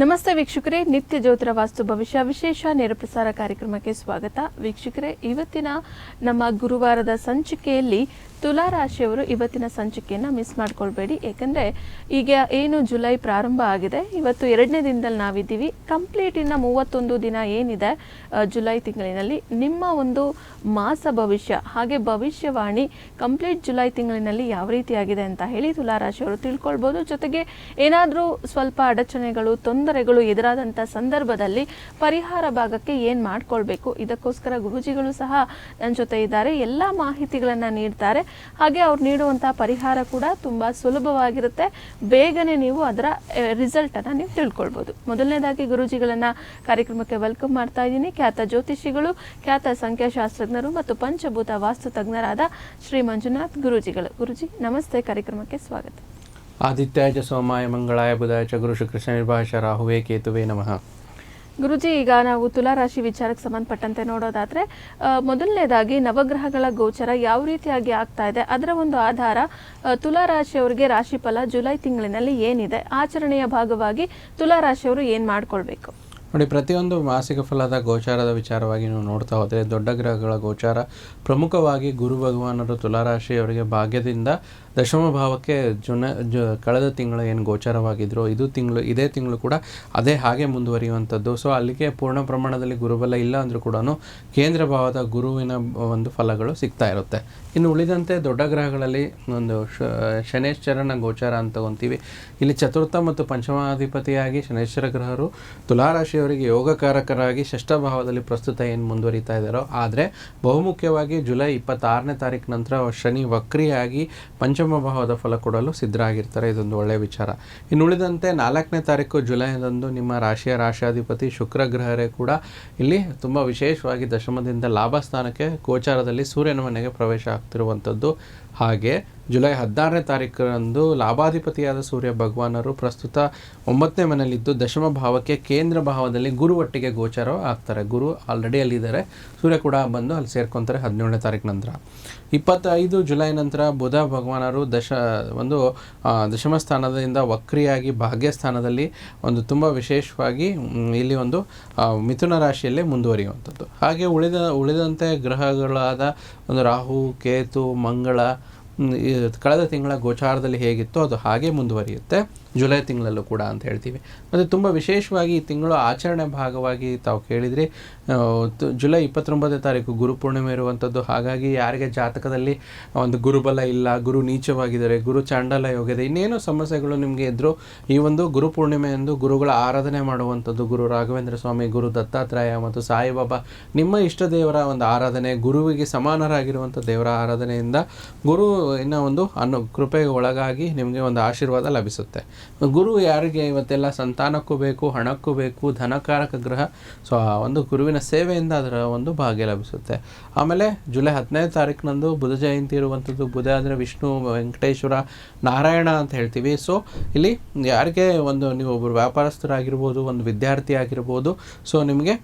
ನಮಸ್ತೆ ವೀಕ್ಷಕರೇ, ನಿತ್ಯ ಜ್ಯೋತಿರ ವಾಸ್ತು ಭವಿಷ್ಯ ವಿಶೇಷ ನೇರ ಪ್ರಸಾರ ಕಾರ್ಯಕ್ರಮಕ್ಕೆ ಸ್ವಾಗತ. ವೀಕ್ಷಕರೇ, ಇವತ್ತಿನ ನಮ್ಮ ಗುರುವಾರದ ಸಂಚಿಕೆಯಲ್ಲಿ ತುಲಾ ರಾಶಿಯವರು ಇವತ್ತಿನ ಸಂಚಿಕೆಯನ್ನು ಮಿಸ್ ಮಾಡ್ಕೊಳ್ಬೇಡಿ. ಏಕೆಂದರೆ ಈಗ ಏನು ಜುಲೈ ಪ್ರಾರಂಭ ಆಗಿದೆ, ಇವತ್ತು 2ನೇ ದಿನದಲ್ಲಿ ನಾವಿದ್ದೀವಿ. ಕಂಪ್ಲೀಟ್ ಇನ್ನು 31 ದಿನ ಏನಿದೆ ಜುಲೈ ತಿಂಗಳಿನಲ್ಲಿ ನಿಮ್ಮ ಒಂದು ಮಾಸ ಭವಿಷ್ಯ ಹಾಗೆ ಭವಿಷ್ಯವಾಣಿ ಕಂಪ್ಲೀಟ್ ಜುಲೈ ತಿಂಗಳಿನಲ್ಲಿ ಯಾವ ರೀತಿಯಾಗಿದೆ ಅಂತ ಹೇಳಿ ತುಲಾ ರಾಶಿಯವರು ತಿಳ್ಕೊಳ್ಬೋದು. ಜೊತೆಗೆ ಏನಾದರೂ ಸ್ವಲ್ಪ ಅಡಚಣೆಗಳು ತೊಂದರೆಗಳು ಎದುರಾದಂಥ ಸಂದರ್ಭದಲ್ಲಿ ಪರಿಹಾರ ಭಾಗಕ್ಕೆ ಏನು ಮಾಡ್ಕೊಳ್ಬೇಕು, ಇದಕ್ಕೋಸ್ಕರ ಗುರೂಜಿಗಳು ಸಹ ನನ್ನ ಜೊತೆ ಇದ್ದಾರೆ, ಎಲ್ಲ ಮಾಹಿತಿಗಳನ್ನು ನೀಡ್ತಾರೆ. ಹಾಗೆ ಅವ್ರು ನೀಡುವಂಥ ಪರಿಹಾರ ಕೂಡ ತುಂಬ ಸುಲಭವಾಗಿರುತ್ತೆ, ಬೇಗನೆ ನೀವು ಅದರ ರಿಸಲ್ಟನ್ನು ನೀವು ತಿಳ್ಕೊಳ್ಬೋದು. ಮೊದಲನೇದಾಗಿ ಗುರೂಜಿಗಳನ್ನು ಕಾರ್ಯಕ್ರಮಕ್ಕೆ ವೆಲ್ಕಮ್ ಮಾಡ್ತಾ ಇದ್ದೀನಿ. ಖ್ಯಾತ ಜ್ಯೋತಿಷಿಗಳು, ಖ್ಯಾತ ಸಂಖ್ಯಾಶಾಸ್ತ್ರಜ್ಞರು ಮತ್ತು ಪಂಚಭೂತ ವಾಸ್ತು ತಜ್ಞರಾದ ಶ್ರೀ ಮಂಜುನಾಥ್ ಗುರೂಜಿಗಳು. ಗುರೂಜಿ ನಮಸ್ತೆ, ಕಾರ್ಯಕ್ರಮಕ್ಕೆ ಸ್ವಾಗತ. ಆದಿತ್ಯಾಯ ಚ ಸೋಮಾಯ ಮಂಗಳಾಯ ಬುಧಾಯ ಚ ಗುರು ಶುಕ್ರ ಶನಿರ್ಭಾಷ ರಾಹುವೇ ಕೇತುವೇ ನಮಃ. ಗುರುಜಿ, ಈಗ ನಾವು ತುಲಾ ರಾಶಿ ವಿಚಾರಕ್ಕೆ ಸಂಬಂಧಪಟ್ಟಂತೆ ನೋಡೋದಾದ್ರೆ ಮೊದಲನೇದಾಗಿ ನವಗ್ರಹಗಳ ಗೋಚರ ಯಾವ ರೀತಿಯಾಗಿ ಆಗ್ತಾ ಇದೆ, ಅದರ ಒಂದು ಆಧಾರ ತುಲಾ ರಾಶಿಯವರಿಗೆ ರಾಶಿಫಲ ಜುಲೈ ತಿಂಗಳಿನಲ್ಲಿ ಏನಿದೆ, ಆಚರಣೆಯ ಭಾಗವಾಗಿ ತುಲಾ ರಾಶಿಯವರು ಏನು ಮಾಡ್ಕೊಳ್ಬೇಕು? ನೋಡಿ, ಪ್ರತಿಯೊಂದು ಮಾಸಿಕ ಫಲದ ಗೋಚಾರದ ವಿಚಾರವಾಗಿ ನೀವು ನೋಡ್ತಾ ಹೋದರೆ ದೊಡ್ಡ ಗ್ರಹಗಳ ಗೋಚಾರ ಪ್ರಮುಖವಾಗಿ ಗುರು ಭಗವಾನರು ತುಲಾರಾಶಿಯವರಿಗೆ ಭಾಗ್ಯದಿಂದ ದಶಮ ಭಾವಕ್ಕೆ ಕಳೆದ ತಿಂಗಳು ಏನು ಗೋಚಾರವಾಗಿದ್ರು ಇದೇ ತಿಂಗಳು ಕೂಡ ಅದೇ ಹಾಗೆ ಮುಂದುವರಿಯುವಂಥದ್ದು. ಸೊ ಅಲ್ಲಿಗೆ ಪೂರ್ಣ ಪ್ರಮಾಣದಲ್ಲಿ ಗುರುಬಲ ಇಲ್ಲ ಅಂದರೂ ಕೂಡ ಕೇಂದ್ರ ಭಾವದ ಗುರುವಿನ ಒಂದು ಫಲಗಳು ಸಿಗ್ತಾ ಇರುತ್ತೆ. ಇನ್ನು ಉಳಿದಂತೆ ದೊಡ್ಡ ಗ್ರಹಗಳಲ್ಲಿ ಒಂದು ಶನೇಶ್ವರನ ಗೋಚಾರ ಅಂತ ತಗೊತೀವಿ. ಇಲ್ಲಿ ಚತುರ್ಥ ಮತ್ತು ಪಂಚಮಾಧಿಪತಿಯಾಗಿ ಶನೇಶ್ವರ ಗ್ರಹರು ತುಲಾರಾಶಿಯವರಿಗೆ ಯೋಗಕಾರಕರಾಗಿ ಷಷ್ಠ ಭಾವದಲ್ಲಿ ಪ್ರಸ್ತುತ ಏನು ಮುಂದುವರಿತಾ ಇದ್ದಾರೋ, ಆದರೆ ಬಹುಮುಖ್ಯವಾಗಿ ಜುಲೈ 26ನೇ ತಾರೀಕು ನಂತರ ಶನಿ ವಕ್ರಿಯಾಗಿ ಪಂಚಮ ಭಾವದ ಫಲ ಕೊಡಲು ಸಿದ್ಧರಾಗಿರ್ತಾರೆ. ಇದೊಂದು ಒಳ್ಳೆಯ ವಿಚಾರ. ಇನ್ನು ಉಳಿದಂತೆ 4ನೇ ತಾರೀಕು ಜುಲೈದಂದು ನಿಮ್ಮ ರಾಶಿಯ ರಾಶಾಧಿಪತಿ ಶುಕ್ರ ಗ್ರಹರೇ ಕೂಡ ಇಲ್ಲಿ ತುಂಬ ವಿಶೇಷವಾಗಿ ದಶಮದಿಂದ ಲಾಭ ಸ್ಥಾನಕ್ಕೆ ಗೋಚಾರದಲ್ಲಿ ಸೂರ್ಯನ ಮನೆಗೆ ಪ್ರವೇಶ ಆಗ್ತಿರುವಂಥದ್ದು. ಹಾಗೆ ಜುಲೈ 16ನೇ ತಾರೀಕರಂದು ಲಾಭಾಧಿಪತಿಯಾದ ಸೂರ್ಯ ಭಗವಾನರು ಪ್ರಸ್ತುತ 9ನೇ ಮನೆಯಲ್ಲಿದ್ದು ದಶಮ ಭಾವಕ್ಕೆ ಕೇಂದ್ರ ಭಾವದಲ್ಲಿ ಗುರು ಒಟ್ಟಿಗೆ ಗೋಚಾರ ಆಗ್ತಾರೆ. ಗುರು ಆಲ್ರೆಡಿ ಅಲ್ಲಿದ್ದಾರೆ, ಸೂರ್ಯ ಕೂಡ ಬಂದು ಅಲ್ಲಿ ಸೇರ್ಕೊತಾರೆ 17ನೇ ತಾರೀಕು ನಂತರ. 25 ಜುಲೈ ನಂತರ ಬುಧ ಭಗವಾನರು ದಶಮ ಸ್ಥಾನದಿಂದ ವಕ್ರಿಯಾಗಿ ಭಾಗ್ಯಸ್ಥಾನದಲ್ಲಿ ಒಂದು ತುಂಬ ವಿಶೇಷವಾಗಿ ಇಲ್ಲಿ ಒಂದು ಮಿಥುನ ರಾಶಿಯಲ್ಲೇ ಮುಂದುವರಿಯುವಂಥದ್ದು. ಹಾಗೆ ಉಳಿದಂತೆ ಗ್ರಹಗಳಾದ ಒಂದು ರಾಹು, ಕೇತು, ಮಂಗಳ ಕಳೆದ ತಿಂಗಳ ಗೋಚಾರದಲ್ಲಿ ಹೇಗಿತ್ತು ಅದು ಹಾಗೆ ಮುಂದುವರಿಯುತ್ತೆ ಜುಲೈ ತಿಂಗಳಲ್ಲೂ ಕೂಡ ಅಂತ ಹೇಳ್ತೀವಿ. ಮತ್ತು ತುಂಬ ವಿಶೇಷವಾಗಿ ಈ ತಿಂಗಳು ಆಚರಣೆ ಭಾಗವಾಗಿ ತಾವು ಕೇಳಿದ್ರಿ, ಜುಲೈ 29ನೇ ತಾರೀಕು ಗುರುಪೂರ್ಣಿಮೆ ಇರುವಂಥದ್ದು. ಹಾಗಾಗಿ ಯಾರಿಗೆ ಜಾತಕದಲ್ಲಿ ಒಂದು ಗುರುಬಲ ಇಲ್ಲ, ಗುರು ನೀಚವಾಗಿದ್ದಾರೆ, ಗುರು ಚಾಂಡಲ ಯೋಗ ಇದೆ, ಇನ್ನೇನು ಸಮಸ್ಯೆಗಳು ನಿಮಗೆ ಇದ್ದರೂ ಈ ಒಂದು ಗುರುಪೂರ್ಣಿಮೆಯಂದು ಗುರುಗಳ ಆರಾಧನೆ ಮಾಡುವಂಥದ್ದು, ಗುರು ರಾಘವೇಂದ್ರ ಸ್ವಾಮಿ, ಗುರು ದತ್ತಾತ್ರೇಯ ಮತ್ತು ಸಾಯಿಬಾಬಾ, ನಿಮ್ಮ ಇಷ್ಟ ದೇವರ ಒಂದು ಆರಾಧನೆ, ಗುರುವಿಗೆ ಸಮಾನರಾಗಿರುವಂಥ ದೇವರ ಆರಾಧನೆಯಿಂದ ಗುರು ಒಂದು ಕೃಪೆಗೆ ಒಳಗಾಗಿ ನಿಮಗೆ ಒಂದು ಆಶೀರ್ವಾದ ಲಭಿಸುತ್ತೆ. ಗುರು ಯಾರಿಗೆ ಇವತ್ತೆಲ್ಲ ಸಂತಾನಕ್ಕೂ ಬೇಕು, ಹಣಕ್ಕೂ ಬೇಕು, ಧನಕಾರಕ ಗ್ರಹ. ಸೊ ಆ ಒಂದು ಗುರುವಿನ ಸೇವೆಯಿಂದ ಅದರ ಒಂದು ಭಾಗ್ಯ ಲಭಿಸುತ್ತೆ. ಆಮೇಲೆ ಜುಲೈ 10ನೇ ತಾರೀಕಿನಂದು ಬುಧ ಜಯಂತಿ ಇರುವಂಥದ್ದು. ಬುಧ ಅಂದರೆ ವಿಷ್ಣು, ವೆಂಕಟೇಶ್ವರ, ನಾರಾಯಣ ಅಂತ ಹೇಳ್ತೀವಿ. ಸೊ ಇಲ್ಲಿ ಯಾರಿಗೆ ನೀವು ಒಬ್ಬರು ವ್ಯಾಪಾರಸ್ಥರಾಗಿರ್ಬೋದು, ಒಂದು ವಿದ್ಯಾರ್ಥಿ ಆಗಿರ್ಬೋದು, ಸೊ ನಿಮಗೆ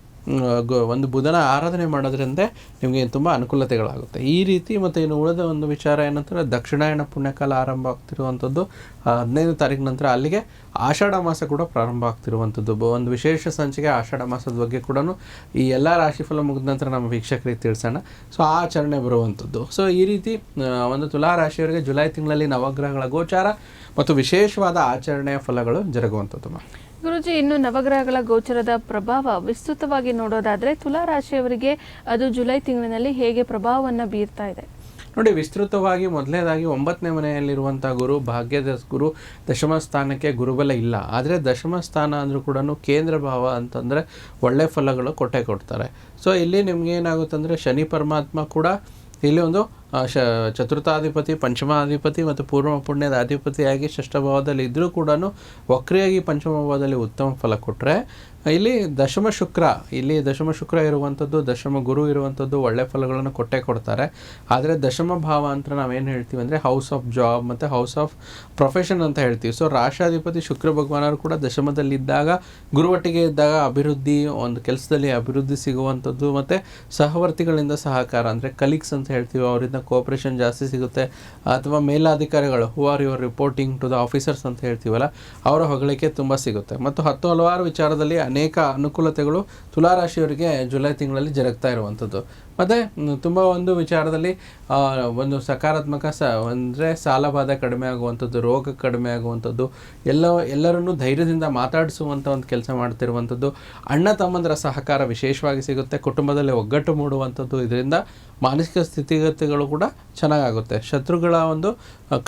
ಒಂದು ಬುಧನ ಆರಾಧನೆ ಮಾಡೋದ್ರಿಂದ ನಿಮಗೆ ತುಂಬ ಅನುಕೂಲತೆಗಳಾಗುತ್ತೆ ಈ ರೀತಿ. ಮತ್ತು ಇನ್ನು ಉಳಿದ ಒಂದು ವಿಚಾರ ಏನಂತಂದರೆ ದಕ್ಷಿಣಾಯನ ಪುಣ್ಯಕಾಲ ಆರಂಭ ಆಗ್ತಿರುವಂಥದ್ದು 15ನೇ ತಾರೀಕು ನಂತರ. ಅಲ್ಲಿಗೆ ಆಷಾಢ ಮಾಸ ಕೂಡ ಪ್ರಾರಂಭ ಆಗ್ತಿರುವಂಥದ್ದು. ಒಂದು ವಿಶೇಷ ಸಂಚಿಕೆ ಆಷಾಢ ಮಾಸದ ಬಗ್ಗೆ ಕೂಡ ಈ ಎಲ್ಲ ರಾಶಿಫಲ ಮುಗಿದ ನಂತರ ನಮ್ಮ ವೀಕ್ಷಕರಿಗೆ ತಿಳಿಸೋಣ. ಸೊ ಆ ಆಚರಣೆ ಬರುವಂಥದ್ದು. ಸೊ ಈ ರೀತಿ ಒಂದು ತುಲಾ ರಾಶಿಯವರಿಗೆ ಜುಲೈ ತಿಂಗಳಲ್ಲಿ ನವಗ್ರಹಗಳ ಗೋಚಾರ ಮತ್ತು ವಿಶೇಷವಾದ ಆಚರಣೆಯ ಫಲಗಳು ಜರುಗುವಂಥದ್ದು. ಗುರುಜಿ, ಇನ್ನು ನವಗ್ರಹಗಳ ಗೋಚರದ ಪ್ರಭಾವ ವಿಸ್ತೃತವಾಗಿ ನೋಡೋದಾದ್ರೆ ತುಲಾ ರಾಶಿಯವರಿಗೆ ಅದು ಜುಲೈ ತಿಂಗಳಿನಲ್ಲಿ ಹೇಗೆ ಪ್ರಭಾವವನ್ನು ಬೀರ್ತಾ ಇದೆ? ನೋಡಿ, ವಿಸ್ತೃತವಾಗಿ ಮೊದಲನೇದಾಗಿ 9ನೇ ಮನೆಯಲ್ಲಿರುವಂಥ ಗುರು, ಭಾಗ್ಯದ ಗುರು, ದಶಮ ಸ್ಥಾನಕ್ಕೆ ಗುರುಬಲ ಇಲ್ಲ. ಆದರೆ ದಶಮ ಸ್ಥಾನ ಅಂದರೂ ಕೂಡ ಕೇಂದ್ರ ಭಾವ ಅಂತಂದರೆ ಒಳ್ಳೆ ಫಲಗಳು ಕೊಡ್ತಾರೆ. ಸೊ ಇಲ್ಲಿ ನಿಮ್ಗೆ ಏನಾಗುತ್ತಂದರೆ ಶನಿ ಪರಮಾತ್ಮ ಕೂಡ ಇಲ್ಲಿ ಒಂದು ಚತುರ್ಥಾಧಿಪತಿ, ಪಂಚಮಾಧಿಪತಿ ಮತ್ತು ಪೂರ್ವ ಪುಣ್ಯದ ಅಧಿಪತಿಯಾಗಿ ಷಷ್ಠಭಾವದಲ್ಲಿ ಇದ್ದರೂ ಕೂಡ ವಕ್ರಿಯಾಗಿ ಪಂಚಮ ಭಾವದಲ್ಲಿ ಉತ್ತಮ ಫಲ ಕೊಟ್ಟರೆ, ಇಲ್ಲಿ ದಶಮ ಶುಕ್ರ ಇರುವಂಥದ್ದು, ದಶಮ ಗುರು ಇರುವಂಥದ್ದು ಒಳ್ಳೆ ಫಲಗಳನ್ನು ಕೊಡ್ತಾರೆ. ಆದರೆ ದಶಮ ಭಾವ ಅಂತ ನಾವೇನು ಹೇಳ್ತೀವಿ ಅಂದರೆ ಹೌಸ್ ಆಫ್ ಜಾಬ್ ಮತ್ತು ಹೌಸ್ ಆಫ್ ಪ್ರೊಫೆಷನ್ ಅಂತ ಹೇಳ್ತೀವಿ. ಸೊ ರಾಶಾಧಿಪತಿ ಶುಕ್ರ ಭಗವಾನರು ಕೂಡ ದಶಮದಲ್ಲಿದ್ದಾಗ, ಗುರುವಟ್ಟಿಗೆ ಇದ್ದಾಗ ಅಭಿವೃದ್ಧಿ, ಒಂದು ಕೆಲಸದಲ್ಲಿ ಅಭಿವೃದ್ಧಿ ಸಿಗುವಂಥದ್ದು ಮತ್ತು ಸಹವರ್ತಿಗಳಿಂದ ಸಹಕಾರ ಅಂದರೆ ಕಲೀಗ್ಸ್ ಅಂತ ಹೇಳ್ತೀವಿ, ಅವರಿಂದ ಕೋಆಪ್ರೇಷನ್ ಜಾಸ್ತಿ ಸಿಗುತ್ತೆ, ಅಥವಾ ಮೇಲಾಧಿಕಾರಿಗಳು who are your reporting to the officers ಅಂತ ಹೇಳ್ತೀವಲ್ಲ, ಅವರ ಹೊಗಳಿಕೆ ತುಂಬ ಸಿಗುತ್ತೆ. ಮತ್ತು ಹಲವಾರು ವಿಚಾರದಲ್ಲಿ ಅನೇಕ ಅನುಕೂಲತೆಗಳು ತುಲಾರಾಶಿಯವರಿಗೆ ಜುಲೈ ತಿಂಗಳಲ್ಲಿ ಜರುಗ್ತಾ ಇರುವಂಥದ್ದು. ಮತ್ತು ತುಂಬ ಒಂದು ವಿಚಾರದಲ್ಲಿ ಒಂದು ಸಕಾರಾತ್ಮಕ ಅಂದರೆ ಸಾಲಬಾಧೆ ಕಡಿಮೆ ಆಗುವಂಥದ್ದು, ರೋಗ ಕಡಿಮೆ ಆಗುವಂಥದ್ದು, ಎಲ್ಲರನ್ನೂ ಧೈರ್ಯದಿಂದ ಮಾತಾಡಿಸುವಂಥ ಒಂದು ಕೆಲಸ ಮಾಡ್ತಿರುವಂಥದ್ದು, ಅಣ್ಣ ತಮ್ಮಂದರ ಸಹಕಾರ ವಿಶೇಷವಾಗಿ ಸಿಗುತ್ತೆ, ಕುಟುಂಬದಲ್ಲಿ ಒಗ್ಗಟ್ಟು ಮೂಡುವಂಥದ್ದು. ಇದರಿಂದ ಮಾನಸಿಕ ಸ್ಥಿತಿಗತಿಗಳು ಕೂಡ ಚೆನ್ನಾಗಾಗುತ್ತೆ, ಶತ್ರುಗಳ ಒಂದು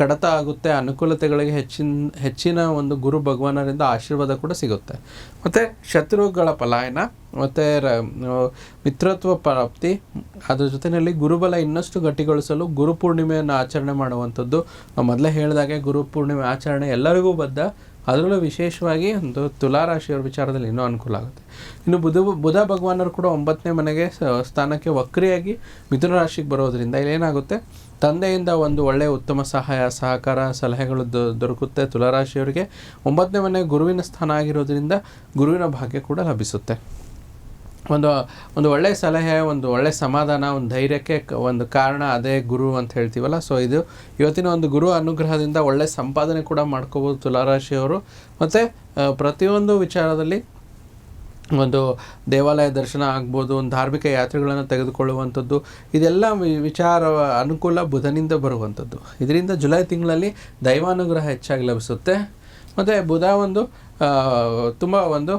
ಕಡತ ಆಗುತ್ತೆ, ಅನುಕೂಲತೆಗಳಿಗೆ ಹೆಚ್ಚಿನ ಒಂದು ಗುರು ಭಗವಾನರಿಂದ ಆಶೀರ್ವಾದ ಕೂಡ ಸಿಗುತ್ತೆ. ಮತ್ತು ಶತ್ರುಗಳ ಪಲಾಯನ ಮತ್ತು ಮಿತ್ರತ್ವ ಪ್ರಾಪ್ತಿ, ಅದ್ರ ಜೊತೆಯಲ್ಲಿ ಗುರುಬಲ ಇನ್ನಷ್ಟು ಗಟ್ಟಿಗೊಳಿಸಲು ಗುರುಪೂರ್ಣಿಮೆಯನ್ನು ಆಚರಣೆ ಮಾಡುವಂಥದ್ದು. ಮೊದಲೇ ಹೇಳಿದಾಗೆ ಗುರುಪೂರ್ಣಿಮೆ ಆಚರಣೆ ಎಲ್ಲರಿಗೂ ಬದ್ಧ, ಅದರಲ್ಲೂ ವಿಶೇಷವಾಗಿ ಒಂದು ತುಲಾರಾಶಿಯವರ ವಿಚಾರದಲ್ಲಿ ಇನ್ನೂ ಅನುಕೂಲ ಆಗುತ್ತೆ. ಇನ್ನು ಬುಧ ಭಗವಾನರು ಕೂಡ 9ನೇ ಮನೆಗೆ ಸ್ಥಾನಕ್ಕೆ ವಕ್ರಿಯಾಗಿ ಮಿಥುನ ರಾಶಿಗೆ ಬರೋದರಿಂದ ಇಲ್ಲೇನಾಗುತ್ತೆ, ತಂದೆಯಿಂದ ಒಂದು ಒಳ್ಳೆಯ ಉತ್ತಮ ಸಹಕಾರ ಸಲಹೆಗಳು ದೊರಕುತ್ತೆ. ತುಲಾರಾಶಿಯವರಿಗೆ 9ನೇ ಮನೆ ಗುರುವಿನ ಸ್ಥಾನ ಆಗಿರೋದ್ರಿಂದ ಗುರುವಿನ ಭಾಗ್ಯ ಕೂಡ ಲಭಿಸುತ್ತೆ. ಒಂದು ಒಳ್ಳೆಯ ಸಲಹೆ, ಒಂದು ಒಳ್ಳೆಯ ಸಮಾಧಾನ, ಒಂದು ಧೈರ್ಯಕ್ಕೆ ಒಂದು ಕಾರಣ ಅದೇ ಗುರು ಅಂತ ಹೇಳ್ತೀವಲ್ಲ. ಸೊ ಇದು ಇವತ್ತಿನ ಒಂದು ಗುರು ಅನುಗ್ರಹದಿಂದ ಒಳ್ಳೆಯ ಸಂಪಾದನೆ ಕೂಡ ಮಾಡ್ಕೋಬೋದು ತುಲಾರಾಶಿಯವರು. ಮತ್ತು ಪ್ರತಿಯೊಂದು ವಿಚಾರದಲ್ಲಿ ಒಂದು ದೇವಾಲಯ ದರ್ಶನ ಆಗ್ಬೋದು, ಒಂದು ಧಾರ್ಮಿಕ ಯಾತ್ರೆಗಳನ್ನು ತೆಗೆದುಕೊಳ್ಳುವಂಥದ್ದು, ಇದೆಲ್ಲ ವಿಚಾರ ಅನುಕೂಲ ಬುಧನಿಂದ ಬರುವಂಥದ್ದು. ಇದರಿಂದ ಜುಲೈ ತಿಂಗಳಲ್ಲಿ ದೈವಾನುಗ್ರಹ ಹೆಚ್ಚಾಗಿ ಲಭಿಸುತ್ತೆ. ಮತ್ತು ಬುಧ ಒಂದು ತುಂಬ ಒಂದು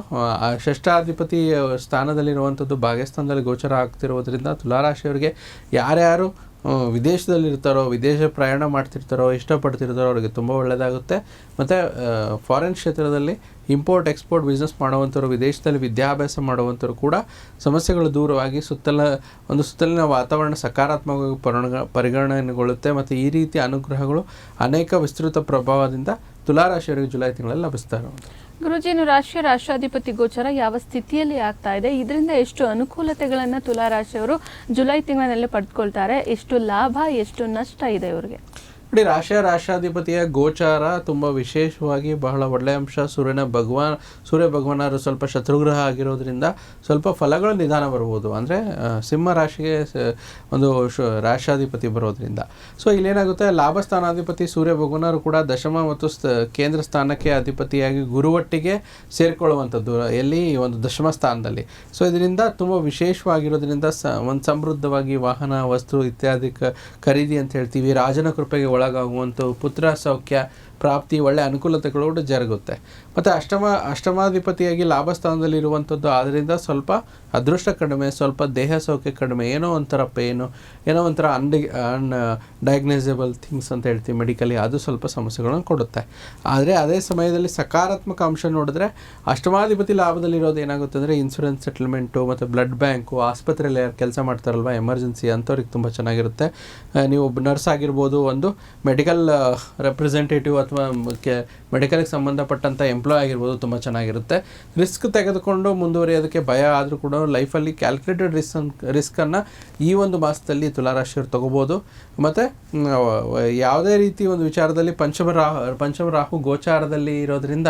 ಷಷ್ಠಾಧಿಪತಿ ಸ್ಥಾನದಲ್ಲಿರುವಂಥದ್ದು, ಭಾಗ್ಯಸ್ಥಾನದಲ್ಲಿ ಗೋಚರ ಆಗ್ತಿರೋದ್ರಿಂದ ತುಲಾರಾಶಿಯವರಿಗೆ ಯಾರ್ಯಾರು ವಿದೇಶದಲ್ಲಿರ್ತಾರೋ, ವಿದೇಶ ಪ್ರಯಾಣ ಮಾಡ್ತಿರ್ತಾರೋ, ಇಷ್ಟಪಡ್ತಿರ್ತಾರೋ ಅವರಿಗೆ ತುಂಬ ಒಳ್ಳೆಯದಾಗುತ್ತೆ. ಮತ್ತು ಫಾರಿನ್ ಕ್ಷೇತ್ರದಲ್ಲಿ ಇಂಪೋರ್ಟ್ ಎಕ್ಸ್ಪೋರ್ಟ್ ಬಿಸ್ನೆಸ್ ಮಾಡುವಂಥವ್ರು, ವಿದೇಶದಲ್ಲಿ ವಿದ್ಯಾಭ್ಯಾಸ ಮಾಡುವಂಥವ್ರು ಕೂಡ ಸಮಸ್ಯೆಗಳು ದೂರವಾಗಿ ಸುತ್ತಲಿನ ವಾತಾವರಣ ಸಕಾರಾತ್ಮಕವಾಗಿ ಪರಿಗಣನೆಗೊಳ್ಳುತ್ತೆ. ಮತ್ತು ಈ ರೀತಿ ಅನುಗ್ರಹಗಳು ಅನೇಕ ವಿಸ್ತೃತ ಪ್ರಭಾವದಿಂದ ತುಲಾರಾಶಿಯವರಿಗೆ ಜುಲೈ ತಿಂಗಳಲ್ಲಿ ಲಭಿಸ್ತಾ ಇರುವಂಥ. ಗುರುಜಿ, ರಾಷ್ಟ್ರಾಧಿಪತಿ ಗೋಚರ ಯಾವ ಸ್ಥಿತಿಯಲ್ಲಿ ಆಗ್ತಾ ಇದೆ, ಇದರಿಂದ ಎಷ್ಟು ಅನುಕೂಲತೆಗಳನ್ನು ತುಲಾರಾಶಿಯವರು ಜುಲೈ ತಿಂಗಳಿನಲ್ಲಿ ಪಡೆದುಕೊಳ್ತಾರೆ, ಎಷ್ಟು ಲಾಭ ಎಷ್ಟು ನಷ್ಟ ಇದೆ ಇವರಿಗೆ? ನೋಡಿ, ರಾಷ್ಟ್ರಾಧಿಪತಿಯ ಗೋಚಾರ ತುಂಬ ವಿಶೇಷವಾಗಿ ಬಹಳ ಒಳ್ಳೆಯ ಅಂಶ. ಸೂರ್ಯ ಭಗವಾನರು ಸ್ವಲ್ಪ ಶತ್ರುಗ್ರಹ ಆಗಿರೋದ್ರಿಂದ ಸ್ವಲ್ಪ ಫಲಗಳು ನಿಧಾನ ಬರ್ಬೋದು. ಅಂದರೆ ಸಿಂಹ ರಾಶಿಗೆ ಒಂದು ರಾಷ್ಟ್ರಾಧಿಪತಿ ಬರೋದ್ರಿಂದ. ಸೊ ಇಲ್ಲೇನಾಗುತ್ತೆ, ಲಾಭಸ್ಥಾನಾಧಿಪತಿ ಸೂರ್ಯ ಭಗವಾನರು ಕೂಡ ದಶಮ ಮತ್ತು ಕೇಂದ್ರ ಸ್ಥಾನಕ್ಕೆ ಅಧಿಪತಿಯಾಗಿ ಗುರುವಟ್ಟಿಗೆ ಸೇರಿಕೊಳ್ಳುವಂಥದ್ದು ಎಲ್ಲಿ ಒಂದು ದಶಮ ಸ್ಥಾನದಲ್ಲಿ. ಸೊ ಇದರಿಂದ ತುಂಬ ವಿಶೇಷವಾಗಿರೋದ್ರಿಂದ ಒಂದು ಸಮೃದ್ಧವಾಗಿ ವಾಹನ ವಸ್ತು ಇತ್ಯಾದಿ ಖರೀದಿ ಅಂತ ಹೇಳ್ತೀವಿ, ರಾಜನ ಕೃಪೆಗೆ ಒಳಗಾಗುವಂಥ ಪುತ್ರ ಸೌಖ್ಯ ಪ್ರಾಪ್ತಿ, ಒಳ್ಳೆಯ ಅನುಕೂಲತೆಗಳು ಕೂಡ ಜರುಗುತ್ತೆ. ಮತ್ತು ಅಷ್ಟಮಾಧಿಪತಿಯಾಗಿ ಲಾಭಸ್ಥಾನದಲ್ಲಿ ಇರುವಂಥದ್ದು ಆದ್ದರಿಂದ ಸ್ವಲ್ಪ ಅದೃಷ್ಟ ಕಡಿಮೆ, ಸ್ವಲ್ಪ ದೇಹ ಸೌಖ್ಯ ಕಡಿಮೆ, ಏನೋ ಒಂಥರ ಪೇನು, ಏನೋ ಒಂಥರ ಡಯಾಗ್ನೈಸಬಲ್ ಥಿಂಗ್ಸ್ ಅಂತ ಹೇಳ್ತೀವಿ ಮೆಡಿಕಲಿ, ಅದು ಸ್ವಲ್ಪ ಸಮಸ್ಯೆಗಳನ್ನು ಕೊಡುತ್ತೆ. ಆದರೆ ಅದೇ ಸಮಯದಲ್ಲಿ ಸಕಾರಾತ್ಮಕ ಅಂಶ ನೋಡಿದ್ರೆ ಅಷ್ಟಮಾಧಿಪತಿ ಲಾಭದಲ್ಲಿರೋದು ಏನಾಗುತ್ತೆ ಅಂದರೆ ಇನ್ಶೂರೆನ್ಸ್ ಸೆಟಲ್ಮೆಂಟು ಮತ್ತು ಬ್ಲಡ್ ಬ್ಯಾಂಕು, ಆಸ್ಪತ್ರೆಯಲ್ಲಿ ಯಾರು ಕೆಲಸ ಮಾಡ್ತಾರಲ್ವ ಎಮರ್ಜೆನ್ಸಿ ಅಂಥವ್ರಿಗೆ ತುಂಬ ಚೆನ್ನಾಗಿರುತ್ತೆ. ನೀವು ಒಬ್ಬ ನರ್ಸ್ ಆಗಿರ್ಬೋದು, ಒಂದು ಮೆಡಿಕಲ್ ರೆಪ್ರೆಸೆಂಟೇಟಿವ್ ಅಥವಾ ಮೆಡಿಕಲ್ಗೆ ಸಂಬಂಧಪಟ್ಟಂಥ ಎಂಪ್ಲಾಯ್ ಆಗಿರ್ಬೋದು, ತುಂಬ ಚೆನ್ನಾಗಿರುತ್ತೆ. ರಿಸ್ಕ್ ತೆಗೆದುಕೊಂಡು ಮುಂದುವರಿಯೋದಕ್ಕೆ ಭಯ ಆದರೂ ಕೂಡ ಲೈಫಲ್ಲಿ ಕ್ಯಾಲ್ಕುಲೇಟೆಡ್ ರಿಸ್ಕನ್ನು ಈ ಒಂದು ಮಾಸದಲ್ಲಿ ತುಲಾರಾಶಿಯವರು ತಗೋಬೋದು. ಮತ್ತು ಯಾವುದೇ ರೀತಿ ಒಂದು ವಿಚಾರದಲ್ಲಿ ಪಂಚಮ ರಾಹು ಗೋಚಾರದಲ್ಲಿ ಇರೋದ್ರಿಂದ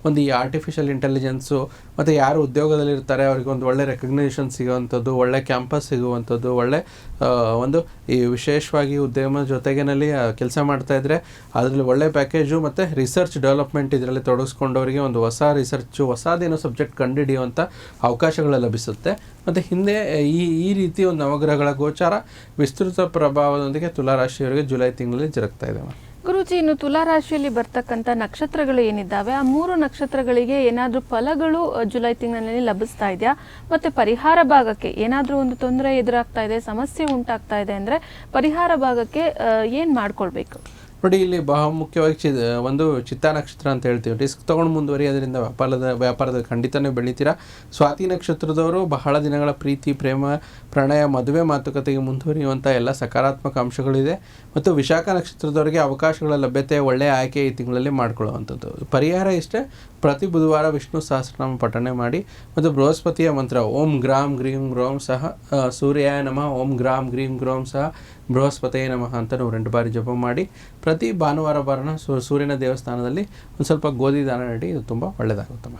ಒಂದು ಈ ಆರ್ಟಿಫಿಷಿಯಲ್ ಇಂಟೆಲಿಜೆನ್ಸು ಮತ್ತು ಯಾರು ಉದ್ಯೋಗದಲ್ಲಿರ್ತಾರೆ ಅವರಿಗೆ ಒಂದು ಒಳ್ಳೆ ರೆಕಗ್ನೇಷನ್ ಸಿಗುವಂಥದ್ದು, ಒಳ್ಳೆ ಕ್ಯಾಂಪಸ್ ಸಿಗುವಂಥದ್ದು, ಒಳ್ಳೆ ಒಂದು ಈ ವಿಶೇಷವಾಗಿ ಉದ್ಯಮ ಜೊತೆಗಿನಲ್ಲಿ ಕೆಲಸ ಮಾಡ್ತಾಯಿದ್ರೆ ಅದರಲ್ಲಿ ಒಳ್ಳೆ ಪ್ಯಾಕೇಜು ಮತ್ತು ರಿಸರ್ಚ್ ಡೆವಲಪ್ಮೆಂಟ್ ಇದರಲ್ಲಿ ತೊಡಗಿಸ್ಕೊಂಡವರಿಗೆ ಒಂದು ಹೊಸದೇನೋ ಸಬ್ಜೆಕ್ಟ್ ಕಂಡುಹಿಡಿಯುವಂಥ ಅವಕಾಶಗಳು ಲಭಿಸುತ್ತೆ. ಮತ್ತು ಹಿಂದೆ ಈ ರೀತಿ ಒಂದು ನವಗ್ರಹಗಳ ಗೋಚಾರ ವಿಸ್ತೃತ ಪ್ರಭಾವದೊಂದಿಗೆ ತುಲಾರಾಶಿಯವರಿಗೆ ಜುಲೈ ತಿಂಗಳಲ್ಲಿ ಜರುಗ್ತಾ ಇದೆ. ಗುರುಜಿ, ಇನ್ನು ತುಲಾರಾಶಿಯಲ್ಲಿ ಬರ್ತಕ್ಕಂಥ ನಕ್ಷತ್ರಗಳು ಏನಿದ್ದಾವೆ, ಆ 3 ನಕ್ಷತ್ರಗಳಿಗೆ ಏನಾದರೂ ಫಲಗಳು ಜುಲೈ ತಿಂಗಳಿನಲ್ಲಿ ಲಭಿಸ್ತಾ ಇದೆಯಾ? ಮತ್ತು ಪರಿಹಾರ ಭಾಗಕ್ಕೆ ಏನಾದರೂ ಒಂದು ತೊಂದರೆ ಎದುರಾಗ್ತಾ ಇದೆ, ಸಮಸ್ಯೆ ಉಂಟಾಗ್ತಾ ಇದೆ ಅಂದರೆ ಪರಿಹಾರ ಭಾಗಕ್ಕೆ ಏನು ಮಾಡ್ಕೊಳ್ಬೇಕು? ನೋಡಿ, ಇಲ್ಲಿ ಬಹುಮುಖ್ಯವಾಗಿ ಒಂದು ಚಿತ್ತಾ ನಕ್ಷತ್ರ ಅಂತ ಹೇಳ್ತೀವಿ. ರಿಸ್ಕ್ ತೊಗೊಂಡು ಮುಂದುವರಿಯೋದ್ರಿಂದ ವ್ಯಾಪಾರದಲ್ಲಿ ಖಂಡಿತನೇ ಬೆಳಿತೀರಾ. ಸ್ವಾತಿ ನಕ್ಷತ್ರದವರು ಬಹಳ ದಿನಗಳ ಪ್ರೀತಿ, ಪ್ರೇಮ, ಪ್ರಣಯ, ಮದುವೆ ಮಾತುಕತೆಗೆ ಮುಂದುವರಿಯುವಂಥ ಎಲ್ಲ ಸಕಾರಾತ್ಮಕ ಅಂಶಗಳಿದೆ. ಮತ್ತು ವಿಶಾಖ ನಕ್ಷತ್ರದವರಿಗೆ ಅವಕಾಶಗಳ ಲಭ್ಯತೆ, ಒಳ್ಳೆಯ ಆಯ್ಕೆ ಈ ತಿಂಗಳಲ್ಲಿ ಮಾಡ್ಕೊಳ್ಳುವಂಥದ್ದು. ಪರಿಹಾರ ಇಷ್ಟೇ, ಪ್ರತಿ ಬುಧವಾರ ವಿಷ್ಣು ಸಹಸ್ರನಾಮ ಪಠಣೆ ಮಾಡಿ ಮತ್ತು ಬೃಹಸ್ಪತಿಯ ಮಂತ್ರ ಓಂ ಗ್ರಾಂ ಗ್ರೀಂ ಗ್ರೋಂ ಸಹ ಸೂರ್ಯಾಯ ನಮಃ, ಓಂ ಗ್ರಾಂ ಗ್ರೀಂ ಗ್ರೋಂ ಸಹ ಬೃಹಸ್ಪತಿಯೇ ನಮಃ ಅಂತ ನಾವು 2 ಬಾರಿ ಜಪ ಮಾಡಿ ಪ್ರತಿ ಭಾನುವಾರ ಸೂರ್ಯನ ದೇವಸ್ಥಾನದಲ್ಲಿ ಒಂದು ಸ್ವಲ್ಪ ಗೋಧಿ ದಾನ ನೀಡಿ, ಇದು ತುಂಬ ಒಳ್ಳೆಯದಾಗುತ್ತಮ್ಮ.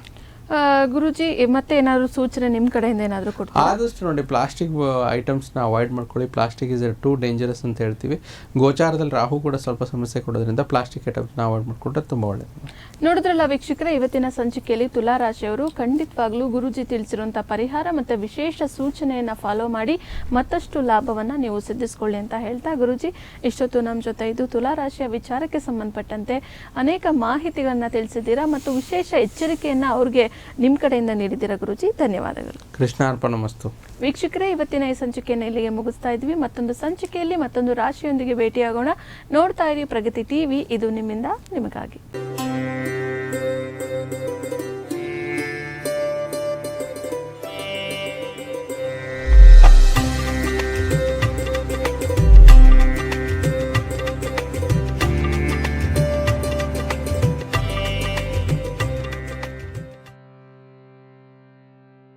ಗುರುಜಿ ಮತ್ತೆ ಏನಾದ್ರು ಸೂಚನೆ ನಿಮ್ಮ ಕಡೆಯಿಂದ ಏನಾದರೂ ಕೊಡ್ತೀರಾ? ಆದಷ್ಟು ನೋಡಿ ಪ್ಲಾಸ್ಟಿಕ್ ಐಟಮ್ಸ್ನ ಅವಾಯ್ಡ್ ಮಾಡ್ಕೊಳ್ಳಿ. ಪ್ಲಾಸ್ಟಿಕ್ ಇಸ್ ಟೂ ಡೇಂಜರಸ್ ಅಂತ ಹೇಳ್ತೀವಿ. ಗೋಚಾರದಲ್ಲಿ ರಾಹು ಕೂಡ ಸ್ವಲ್ಪ ಸಮಸ್ಯೆ ಕೊಡೋದ್ರಿಂದ ಪ್ಲಾಸ್ಟಿಕ್ ಐಟಮ್ಸ್ನ ಅವಾಯ್ಡ್ ಮಾಡಿಕೊಂಡ್ರೆ ತುಂಬ ಒಳ್ಳೆಯದು. ನೋಡಿದ್ರಲ್ಲ ವೀಕ್ಷಕರೇ, ಇವತ್ತಿನ ಸಂಚಿಕೆಯಲ್ಲಿ ತುಲಾ ರಾಶಿಯವರು ಖಂಡಿತವಾಗ್ಲೂ ಗುರುಜಿ ತಿಳಿಸಿರುವಂಥ ಪರಿಹಾರ ಮತ್ತು ವಿಶೇಷ ಸೂಚನೆಯನ್ನು ಫಾಲೋ ಮಾಡಿ ಮತ್ತಷ್ಟು ಲಾಭವನ್ನು ನೀವು ಸಿದ್ಧಿಸ್ಕೊಳ್ಳಿ ಅಂತ ಹೇಳ್ತಾ, ಗುರುಜಿ ಇಷ್ಟೊತ್ತು ನಮ್ಮ ಜೊತೆ ಇದು ತುಲಾ ರಾಶಿಯ ವಿಚಾರಕ್ಕೆ ಸಂಬಂಧಪಟ್ಟಂತೆ ಅನೇಕ ಮಾಹಿತಿಗಳನ್ನ ತಿಳಿಸಿದ್ದೀರಾ ಮತ್ತು ವಿಶೇಷ ಎಚ್ಚರಿಕೆಯನ್ನು ಅವ್ರಿಗೆ ನಿಮ್ಮ ಕಡೆಯಿಂದ ನೀಡಿದ್ದೀರಾ. ಗುರುಜಿ ಧನ್ಯವಾದಗಳು. ಕೃಷ್ಣಾರ್ಪಣಮಸ್ತು. ವೀಕ್ಷಕರೇ, ಇವತ್ತಿನ ಈ ಸಂಚಿಕೆಯನ್ನು ಇಲ್ಲಿಗೆ ಮುಗಿಸ್ತಾ ಇದ್ವಿ. ಮತ್ತೊಂದು ಸಂಚಿಕೆಯಲ್ಲಿ ಮತ್ತೊಂದು ರಾಶಿಯೊಂದಿಗೆ ಭೇಟಿಯಾಗೋಣ. ನೋಡ್ತಾ ಇರಿ ಪ್ರಗತಿ ಟಿವಿ, ಇದು ನಿಮ್ಮಿಂದ ನಿಮಗಾಗಿ.